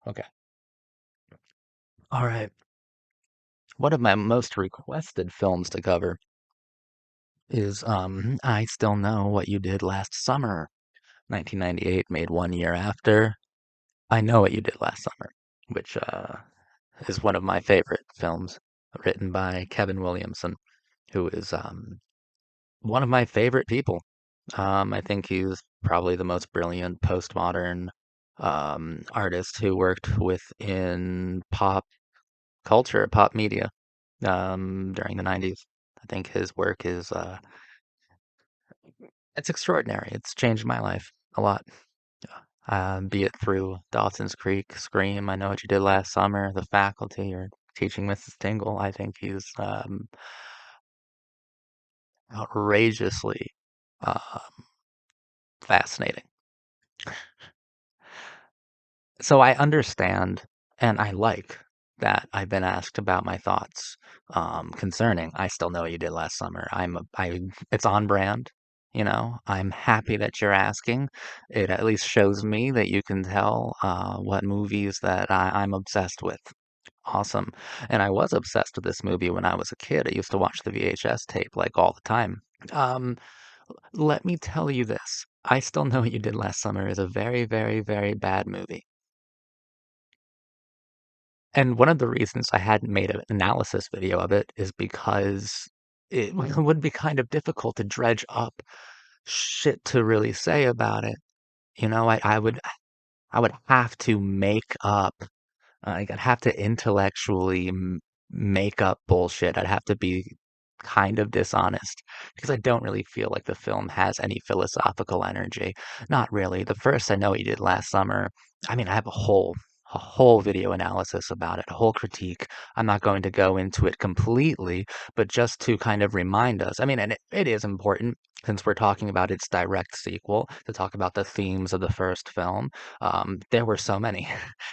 Okay. All right. One of my most requested films to cover is I Still Know What You Did Last Summer. 1998, made 1 year after I Know What You Did Last Summer, which is one of my favorite films, written by Kevin Williamson, who is one of my favorite people. I think he's probably the most brilliant postmodern artist who worked within pop culture, pop media during the 90s. I think his work is it's extraordinary. It's changed my life a lot. Be it through Dawson's Creek, Scream, I Know What You Did Last Summer, The Faculty, or Teaching Mrs. Tingle. I think he's outrageously uh, fascinating. So I understand and I like that I've been asked about my thoughts concerning I Still Know What You Did Last Summer. It's on brand, you know. I'm happy that you're asking. It at least shows me that you can tell what movies that I'm obsessed with. Awesome. And I was obsessed with this movie when I was a kid. I used to watch the VHS tape like all the time. Um, Let me tell you this. I Still Know What You Did Last Summer is a very, very, very bad movie. And one of the reasons I hadn't made an analysis video of it is because it would be kind of difficult to dredge up shit to really say about it. You know, I would have to make up, like I'd have to intellectually make up bullshit. I'd have to be kind of dishonest because I don't really feel like the film has any philosophical energy. Not really. The first I Know What You Did Last Summer, I mean, I have a whole video analysis about it, a whole critique. I'm not going to go into it completely, but just to kind of remind us. I mean, and it is important since we're talking about its direct sequel to talk about the themes of the first film. There were so many.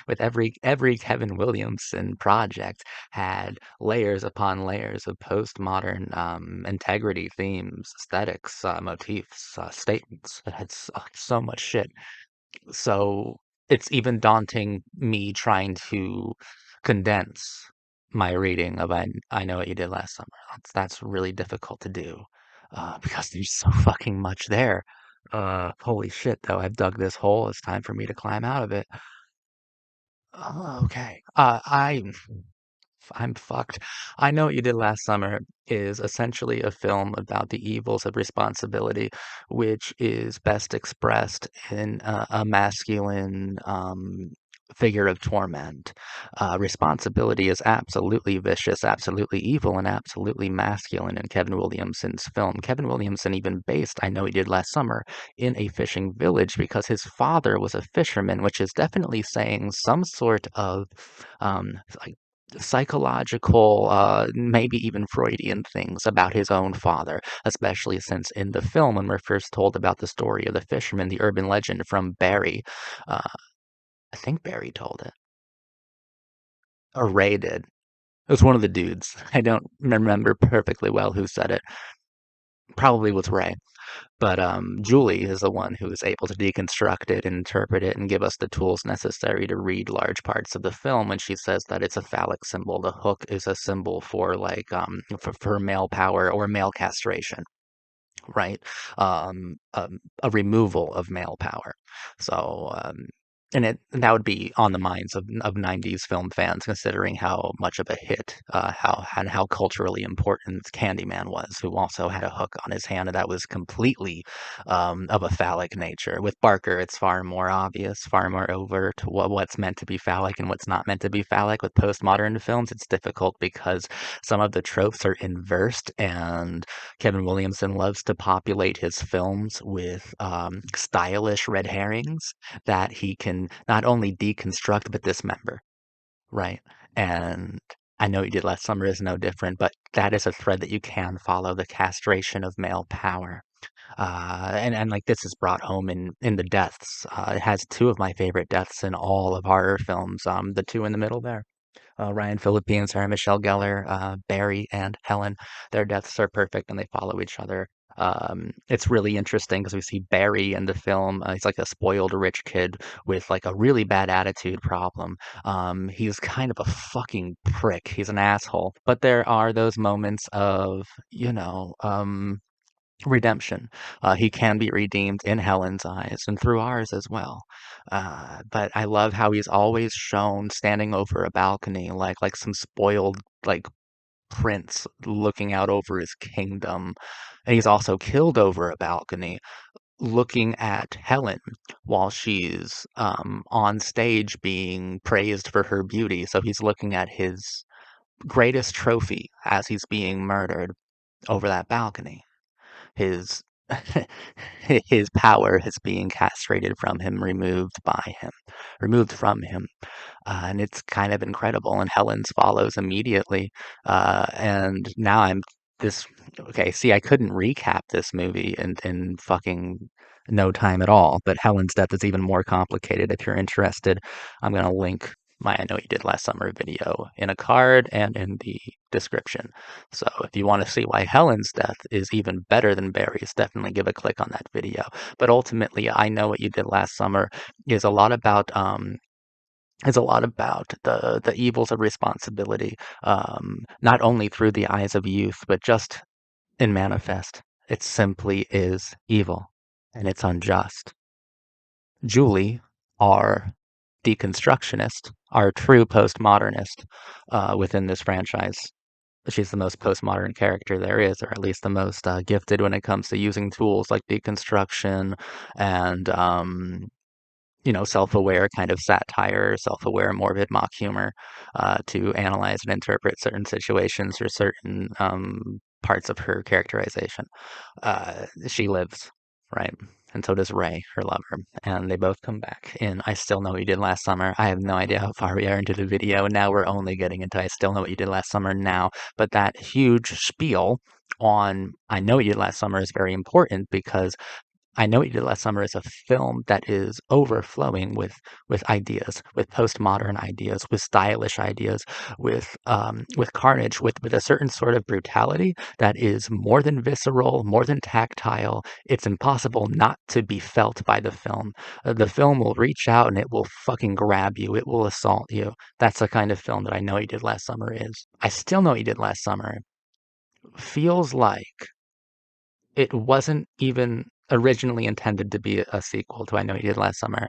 With every Kevin Williamson project had layers upon layers of postmodern integrity, themes, aesthetics, motifs, statements. It had so much shit. So it's even daunting me trying to condense my reading of I Know What You Did Last Summer. That's really difficult to do because there's so fucking much there. Holy shit, though, I've dug this hole. It's time for me to climb out of it. Oh, okay. I'm fucked. I Know What You Did Last Summer is essentially a film about the evils of responsibility, which is best expressed in a masculine figure of torment. Responsibility is absolutely vicious, absolutely evil, and absolutely masculine in Kevin Williamson's film. Kevin Williamson even based I Know He Did Last Summer in a fishing village because his father was a fisherman, which is definitely saying some sort of like psychological, maybe even Freudian things about his own father, especially since in the film, when we're first told about the story of the fisherman, the urban legend from Barry, uh, I think Barry told it, or Ray did. It was one of the dudes. I don't remember perfectly well who said it. Probably was Ray. But Julie is the one who is able to deconstruct it, interpret it, and give us the tools necessary to read large parts of the film. When she says that it's a phallic symbol, the hook is a symbol for like for male power or male castration, right? A removal of male power. So, and that would be on the minds of 90s film fans, considering how much of a hit, how culturally important Candyman was, who also had a hook on his hand that was completely of a phallic nature. With Barker, it's far more obvious, far more overt what's meant to be phallic and what's not meant to be phallic. With postmodern films, it's difficult because some of the tropes are inversed and Kevin Williamson loves to populate his films with stylish red herrings that he can not only deconstruct but dismember, right? And I Know You Did Last Summer is no different, but that is a thread that you can follow, the castration of male power. And like this is brought home in the deaths. It has two of my favorite deaths in all of horror films. The two in the middle there. Ryan Phillippe and Sarah Michelle Gellar, Barry and Helen. Their deaths are perfect and they follow each other. It's really interesting because we see Barry in the film. He's like a spoiled rich kid with like a really bad attitude problem. He's kind of a fucking prick. He's an asshole. But there are those moments of, redemption. He can be redeemed in Helen's eyes and through ours as well. But I love how he's always shown standing over a balcony like some spoiled like prince looking out over his kingdom. And he's also killed over a balcony looking at Helen while she's on stage being praised for her beauty. So he's looking at his greatest trophy as he's being murdered over that balcony. His his power is being castrated from him, removed from him. And it's kind of incredible. And Helen's follows immediately. And now I'm this. Okay, see, I couldn't recap this movie in fucking no time at all. But Helen's death is even more complicated. If you're interested, I'm gonna link my I Know You Did Last Summer video in a card and in the description. So if you want to see why Helen's death is even better than Barry's, definitely give a click on that video. But ultimately, I Know What You Did Last Summer is a lot about the evils of responsibility, not only through the eyes of youth, but just in manifest. It simply is evil, and it's unjust. Julie, our deconstructionist, our true postmodernist within this franchise. She's the most postmodern character there is, or at least the most gifted when it comes to using tools like deconstruction and self-aware kind of satire, self-aware morbid mock humor to analyze and interpret certain situations or certain parts of her characterization. She lives, right? And so does Ray, her lover. And they both come back in I Still Know What You Did Last Summer. I have no idea how far we are into the video. Now we're only getting into I Still Know What You Did Last Summer now. But that huge spiel on I Know What You Did Last Summer is very important because I Know What You Did Last Summer is a film that is overflowing with ideas, with postmodern ideas, with stylish ideas, with carnage, with a certain sort of brutality that is more than visceral, more than tactile. It's impossible not to be felt by the film. The film will reach out and it will fucking grab you. It will assault you. That's the kind of film that I Know What You Did Last Summer is. I Still Know What You Did Last Summer feels like it wasn't even originally intended to be a sequel to I Know You Did Last Summer.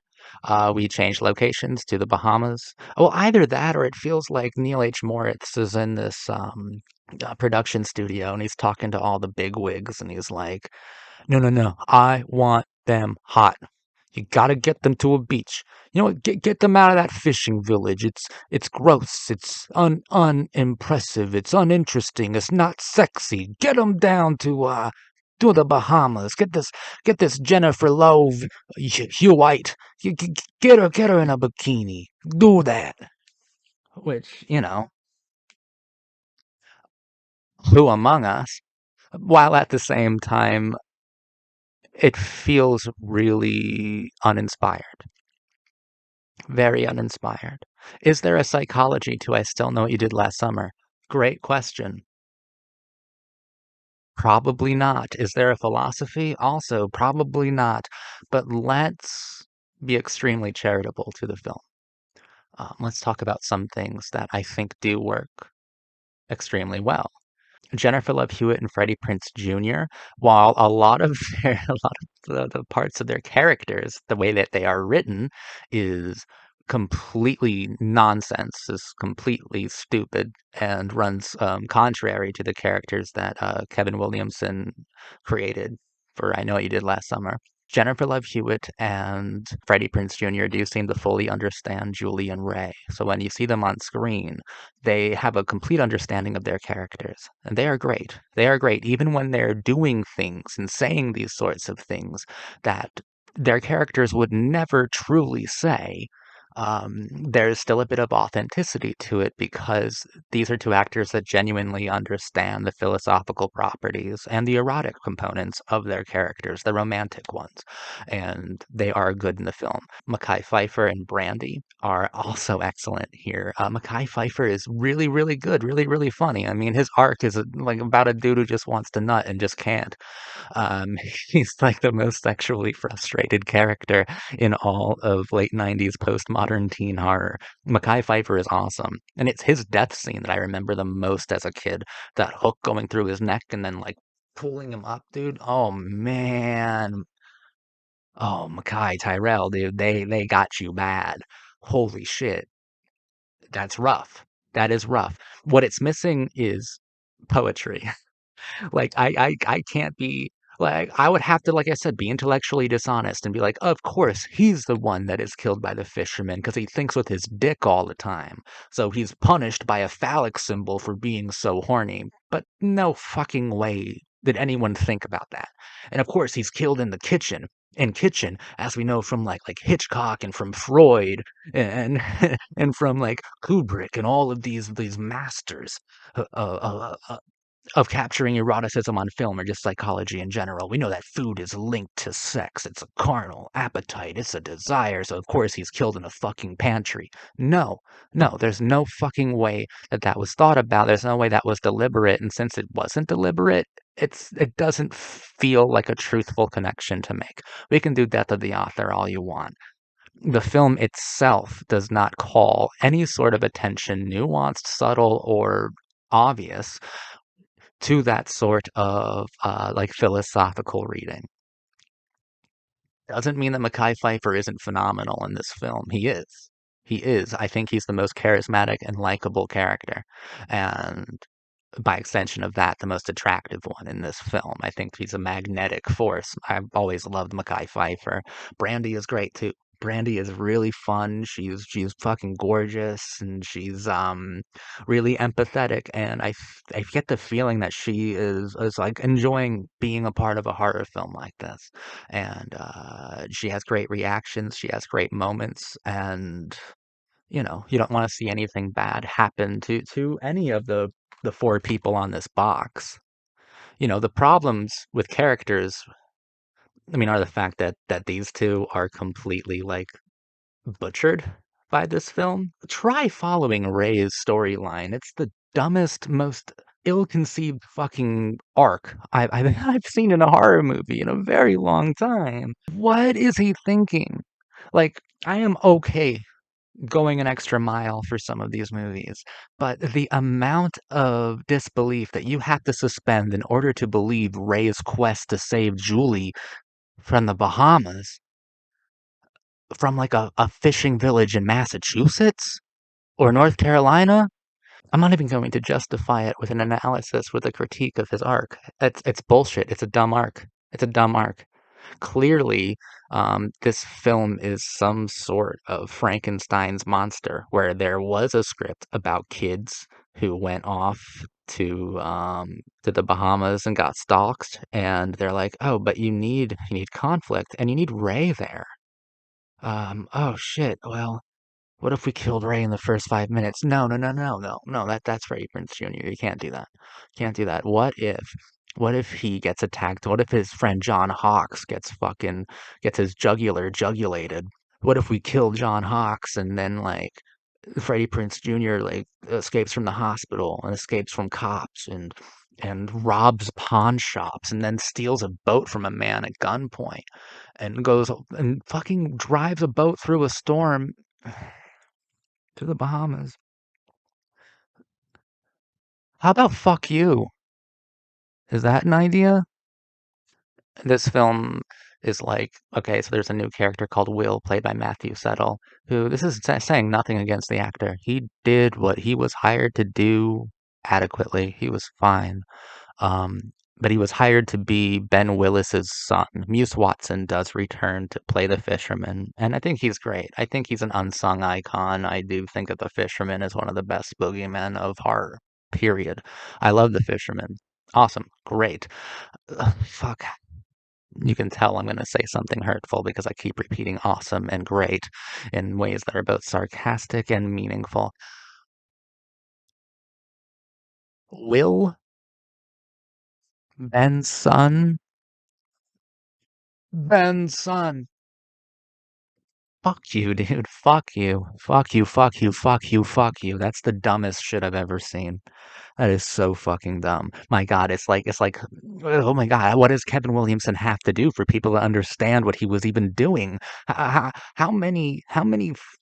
We changed locations to the Bahamas. Well, either that or it feels like Neil H. Moritz is in this production studio and he's talking to all the big wigs and he's like, no, no, no, I want them hot. You gotta get them to a beach. You know what? Get them out of that fishing village. It's gross. It's unimpressive. It's uninteresting. It's not sexy. Get them down to the Bahamas. Get this Jennifer Love Hugh White. Get her in a bikini. Do that. Which who among us? While at the same time, it feels really uninspired. Very uninspired. Is there a psychology to I Still Know What You Did Last Summer? Great question. Probably not. Is there a philosophy? Also, probably not. But let's be extremely charitable to the film. Let's talk about some things that I think do work extremely well. Jennifer Love Hewitt and Freddie Prinze Jr., while a lot of a lot of the parts of their characters, the way that they are written, is completely nonsense, is completely stupid, and runs contrary to the characters that Kevin Williamson created for I Know What You Did Last Summer. Jennifer Love Hewitt and Freddie Prinze Jr. do seem to fully understand Julie and Ray. So when you see them on screen, they have a complete understanding of their characters. And they are great. They are great, even when they're doing things and saying these sorts of things that their characters would never truly say. there's still a bit of authenticity to it because these are two actors that genuinely understand the philosophical properties and the erotic components of their characters, the romantic ones, and they are good in the film. Mekhi Phifer and Brandy are also excellent here. Mekhi Phifer is really, really good, really, really funny. I mean, his arc is like about a dude who just wants to nut and just can't. Um, he's like the most sexually frustrated character in all of late 90s postmodern teen horror. Mekhi Phifer is awesome. And it's his death scene that I remember the most as a kid. That hook going through his neck and then like pulling him up, dude. Oh man. Oh, Mekhi Tyrell, dude, they got you bad. Holy shit. That's rough. That is rough. What it's missing is poetry. Like I can't be like I would have to, like I said, be intellectually dishonest and be like, of course he's the one that is killed by the fisherman because he thinks with his dick all the time. So he's punished by a phallic symbol for being so horny. But no fucking way did anyone think about that. And of course he's killed in the kitchen. In kitchen, as we know from like Hitchcock and from Freud and and from like Kubrick and all of these masters uh, uh, uh, of capturing eroticism on film or just psychology in general. We know that food is linked to sex. It's a carnal appetite. It's a desire. So of course he's killed in a fucking pantry. No, no, there's no fucking way that that was thought about. There's no way that was deliberate. And since it wasn't deliberate, it doesn't feel like a truthful connection to make. We can do death of the author all you want. The film itself does not call any sort of attention, nuanced, subtle, or obvious to that sort of like philosophical reading. Doesn't mean that Mekhi Phifer isn't phenomenal in this film. He is. He is. I think he's the most charismatic and likable character. And by extension of that, the most attractive one in this film. I think he's a magnetic force. I've always loved Mekhi Phifer. Brandy is great too. Brandy is really fun. She's fucking gorgeous and she's really empathetic and I get the feeling that she is like enjoying being a part of a horror film like this. And she has great reactions, she has great moments and you know, you don't want to see anything bad happen to any of the four people on this box. You know, the problems with characters, I mean, are the fact that these two are completely like butchered by this film. Try following Ray's storyline. It's the dumbest, most ill-conceived fucking arc I've seen in a horror movie in a very long time. What is he thinking? Like, I am okay going an extra mile for some of these movies. But the amount of disbelief that you have to suspend in order to believe Ray's quest to save Julie from the Bahamas, from like a fishing village in Massachusetts or North Carolina, I'm not even going to justify it with an analysis with a critique of his arc. It's bullshit. It's a dumb arc. It's a dumb arc. Clearly, this film is some sort of Frankenstein's monster, where there was a script about kids who went off to the Bahamas and got stalked, and they're like, "Oh, but you need conflict, and you need Ray there." Oh shit. Well, what if we killed Ray in the first 5 minutes? No, no, no, no, no, no. That's Freddie Prinze Jr. You can't do that. Can't do that. What if he gets attacked? What if his friend John Hawkes gets his jugular jugulated? What if we kill John Hawkes and then like Freddie Prinze Jr. like escapes from the hospital and escapes from cops and robs pawn shops and then steals a boat from a man at gunpoint and goes and fucking drives a boat through a storm to the Bahamas. How about fuck you? Is that an idea? This film is like, okay, so there's a new character called Will, played by Matthew Settle, who this is saying nothing against the actor. He did what he was hired to do adequately. He was fine. Um, but he was hired to be Ben Willis's son. Muse Watson does return to play the fisherman, and I think he's great. I think he's an unsung icon. I do think that the fisherman is one of the best boogeymen of horror. Period. I love the fisherman. Awesome. Great. Fuck. You can tell I'm going to say something hurtful because I keep repeating awesome and great in ways that are both sarcastic and meaningful. Will Benson? Benson! Fuck you, dude. Fuck you. Fuck you, fuck you, fuck you, fuck you. That's the dumbest shit I've ever seen. That is so fucking dumb. My God, it's like, oh my God, what does Kevin Williamson have to do for people to understand what he was even doing? How many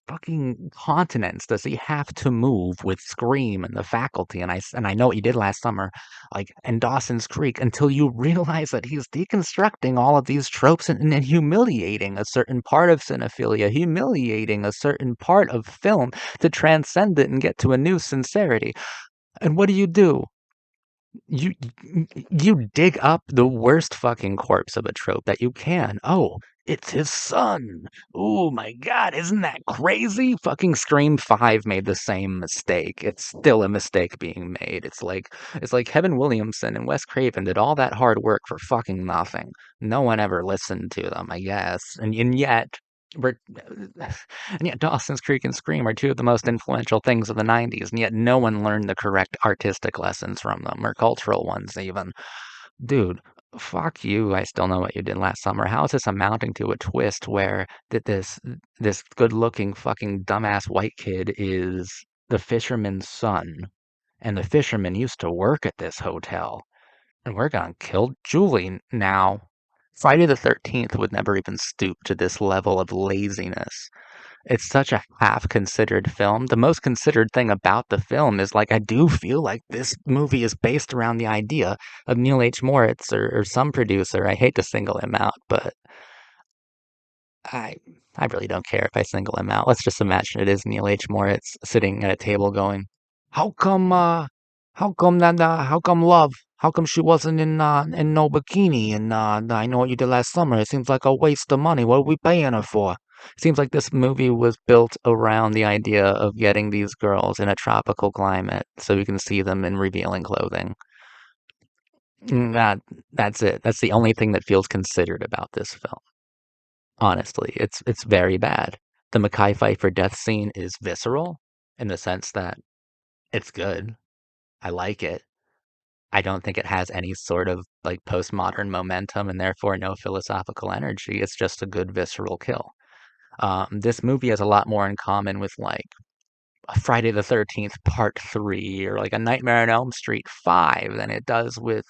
fucking continents does he have to move with Scream and the faculty? And I know what you did last summer, like in Dawson's Creek, until you realize that he's deconstructing all of these tropes and humiliating a certain part of cinephilia, humiliating a certain part of film to transcend it and get to a new sincerity. And what do? You you dig up the worst fucking corpse of a trope that you can. Oh, it's his son. Oh my God, isn't that crazy? Fucking Scream 5 made the same mistake. It's still a mistake being made. It's like Kevin Williamson and Wes Craven did all that hard work for fucking nothing. No one ever listened to them, I guess. And yet we're and yet Dawson's Creek and Scream are two of the most influential things of the 90s, and yet no one learned the correct artistic lessons from them, or cultural ones even. Dude, fuck you. I still know what you did last summer. How is this amounting to a twist where this good-looking fucking dumbass white kid is the fisherman's son, and the fisherman used to work at this hotel, and we're gonna kill Julie now? Friday the 13th would never even stoop to this level of laziness. It's such a half-considered film. The most considered thing about the film is, like, I do feel like this movie is based around the idea of Neil H. Moritz or some producer. I hate to single him out, but I I really don't care if I single him out. Let's just imagine it is Neil H. Moritz sitting at a table going, "How come, how come love? How come she wasn't in no bikini? And I know what you did last summer. It seems like a waste of money. What are we paying her for?" Seems like this movie was built around the idea of getting these girls in a tropical climate so we can see them in revealing clothing. That's it. That's the only thing that feels considered about this film. Honestly, it's very bad. The Mekhi Phifer death scene is visceral in the sense that it's good. I like it. I don't think it has any sort of like postmodern momentum and therefore no philosophical energy. It's just a good visceral kill. This movie has a lot more in common with like a Friday the 13th Part 3 or like a Nightmare on Elm Street 5 than it does with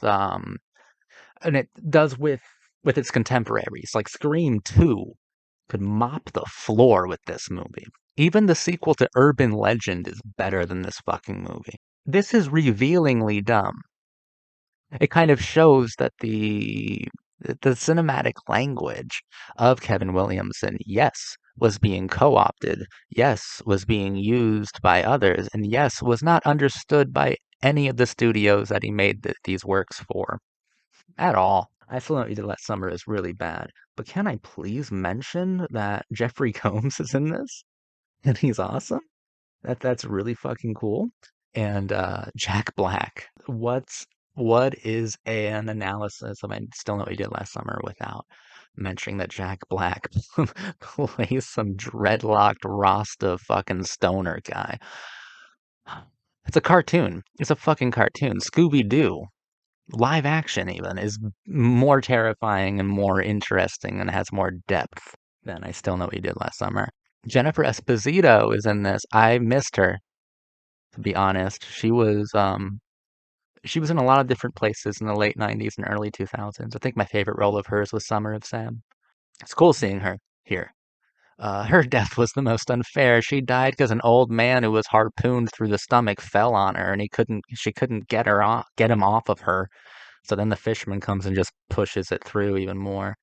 its contemporaries. Like Scream 2 could mop the floor with this movie. Even the sequel to Urban Legend is better than this fucking movie. This is revealingly dumb. It kind of shows that the cinematic language of Kevin Williamson, yes, was being co-opted, yes, was being used by others, and yes, was not understood by any of the studios that he made these works for at all. I still know what you did last summer is really bad, but can I please mention that Jeffrey Combs is in this and he's awesome? That's really fucking cool. And Jack Black. What is an analysis of I still know what you did last summer without mentioning that Jack Black plays some dreadlocked Rasta fucking stoner guy. It's a cartoon. It's a fucking cartoon. Scooby-Doo, live action even, is more terrifying and more interesting and has more depth than I still know what you did last summer. Jennifer Esposito is in this. I missed her, to be honest. She was in a lot of different places in the late 90s and early 2000s. I think my favorite role of hers was Summer of Sam. It's cool seeing her here. Her death was the most unfair. She died because an old man who was harpooned through the stomach fell on her, and she couldn't get him off of her. So then the fisherman comes and just pushes it through even more.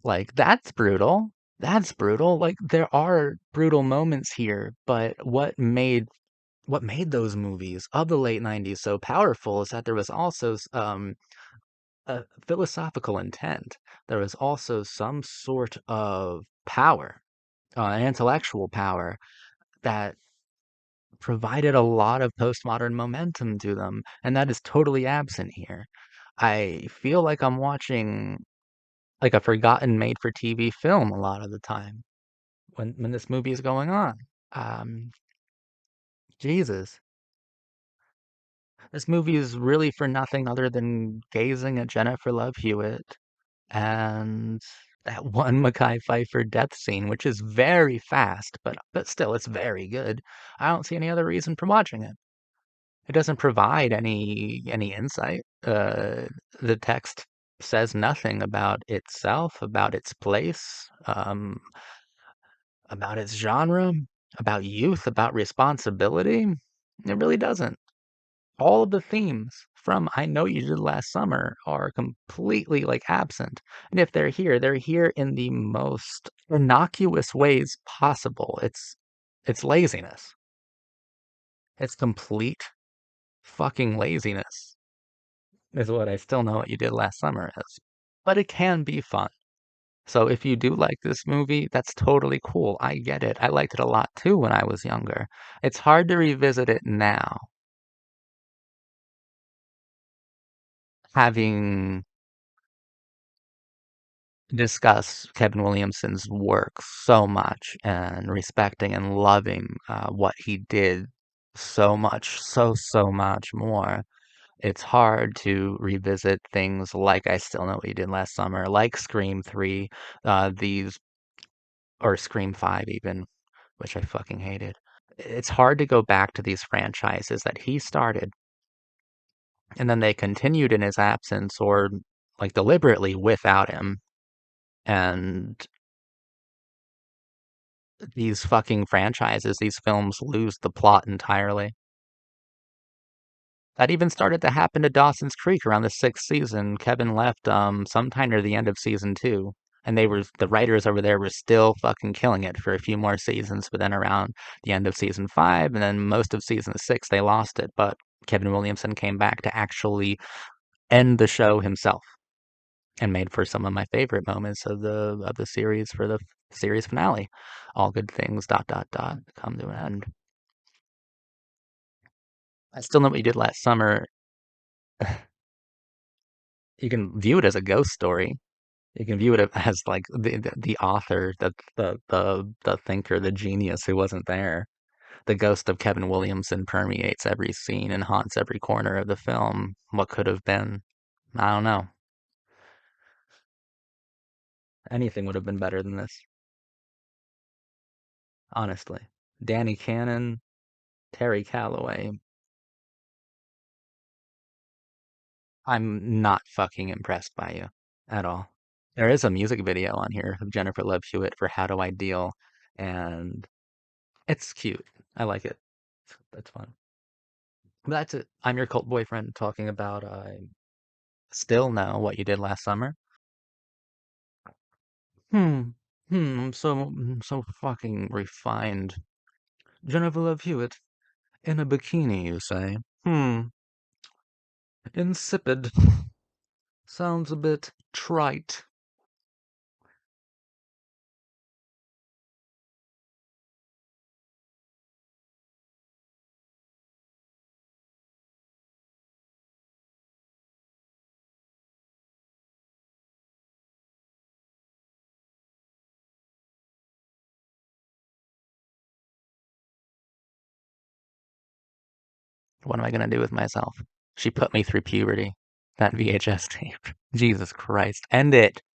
Like that's brutal. That's brutal. Like there are brutal moments here, but what made those movies of the late 90s so powerful is that there was also a philosophical intent. There was also some sort of power, intellectual power that provided a lot of postmodern momentum to them, and that is totally absent here. I feel like I'm watching like a forgotten made-for-TV film a lot of the time when this movie is going on. Um, Jesus, this movie is really for nothing other than gazing at Jennifer Love Hewitt and that one Mekhi Phifer death scene, which is very fast, but still, it's very good. I don't see any other reason for watching it. It doesn't provide any insight. The text says nothing about itself, about its place, about its genre, about youth, about responsibility. It really doesn't. All of the themes from I Know You Did Last Summer are completely like absent. And if they're here in the most innocuous ways possible. It's laziness. It's complete fucking laziness is what I still know what you did last summer is. But it can be fun. So if you do like this movie, that's totally cool. I get it. I liked it a lot too when I was younger. It's hard to revisit it now, having discussed Kevin Williamson's work so much and respecting and loving what he did so much, so much more. It's hard to revisit things like I Still Know What You Did Last Summer, like Scream 3, these, or Scream 5 even, which I fucking hated. It's hard to go back to these franchises that he started and then they continued in his absence or like deliberately without him. And these fucking franchises, these films lose the plot entirely. That even started to happen to Dawson's Creek around the sixth season. Kevin left sometime near the end of season two. And the writers over there were still fucking killing it for a few more seasons, but then around the end of season five and then most of season six they lost it. But Kevin Williamson came back to actually end the show himself and made for some of my favorite moments of the series for the series finale. All good things come to an end. I still know what you did last summer. You can view it as a ghost story. You can view it as like the author, the thinker, the genius who wasn't there. The ghost of Kevin Williamson permeates every scene and haunts every corner of the film. What could have been? I don't know. Anything would have been better than this, honestly. Danny Cannon, Terry Calloway. I'm not fucking impressed by you at all. There is a music video on here of Jennifer Love Hewitt for How Do I Deal, and it's cute. I like it. That's fun. But that's it. I'm your cult boyfriend talking about still know what you did last summer. Hmm. I'm so fucking refined. Jennifer Love Hewitt in a bikini, you say? Insipid. Sounds a bit trite. What am I gonna do with myself? She put me through puberty. That VHS tape. Jesus Christ. End it.